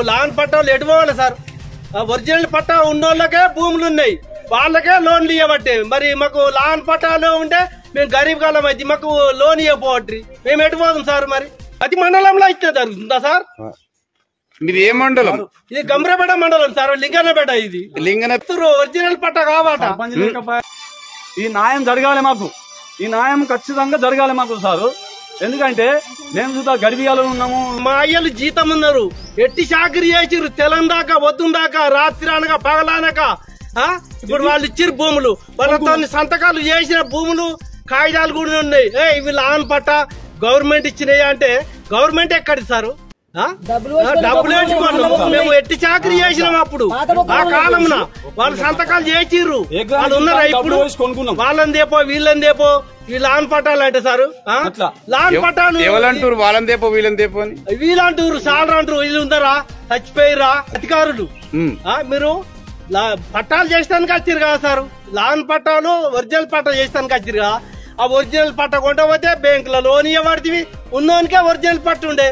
Lawn పట్టాలు ఎటు పోవాలి సార్? ఒరిజినల్ పట్టా ఉన్నోళ్ళకే భూములు ఉన్నాయి, వాళ్ళకే లోన్లు ఇవ్వబట్టే. మరి మాకు లాన్ పట్టాలు ఉంటే మేము గరీబ్ కాలం అయితే మాకు లోన్ ఇవ్వబోట్రి, మేము ఎటు పోదాం సార్? మరి ప్రతి మండలంలో ఇస్తే జరుగుతుందా సార్? మీది ఏ మండలం? ఇది గంభీరపేట మండలం సార్, లింగనపేట. ఇది ఒరిజినల్ పట్టా కావాట. ఈ న్యాయం జరగాలి మాకు, ఈ న్యాయం ఖచ్చితంగా జరగాలి మాకు సారు. ఎందుకంటే మేము చూద్దా గర్భియాలు ఉన్నాము, మా అయ్యలు జీతం ఉన్నారు, ఎట్టి చాకరీ చేసిర్రు, తెలందాక వద్దుందాక, రాత్రి అనక పగలనక. ఇప్పుడు వాళ్ళు ఇచ్చిర్రు భూములు, వాళ్ళతో సంతకాలు చేసిన భూములు కాగితాలు కూడా ఉన్నాయి. ఇవి లాన్ పట్టా గవర్నమెంట్ ఇచ్చినాయి అంటే గవర్నమెంట్ ఎక్కడి సారు? డబ్బులు వేసుకున్నాం మేము, ఎట్టి చాకరీ చేసినాం అప్పుడు. ఆ కాలంలో వాళ్ళు సంతకాలు చేసిర్రు, వాళ్ళు ఉన్నారా ఇప్పుడు? వాళ్ళని దేపో వీళ్ళని దేపో, ఈ లాన్ పట్టాలు అంటే సారు లాన్ పట్టాలు ఎవరంటారు? వాళ్ళని దేపో వీళ్ళని దేపో అని వీళ్ళంటారు, సార్ అంటారు. వీళ్ళు ఉన్నారా? చచ్చిపోయిరా అధికారులు? మీరు పట్టాలు చేస్తానికి వచ్చిరు కదా సార్, లాన్ పట్టాలు ఒరిజినల్ పట్టా చేస్తానికి వచ్చిరు కదా. ఆ ఒరిజినల్ పట్టా కొంటపోతే బ్యాంకులో లోన్ ఇవ్వబడితే ఉన్నోనికే ఒరిజినల్ పట్టు ఉండే.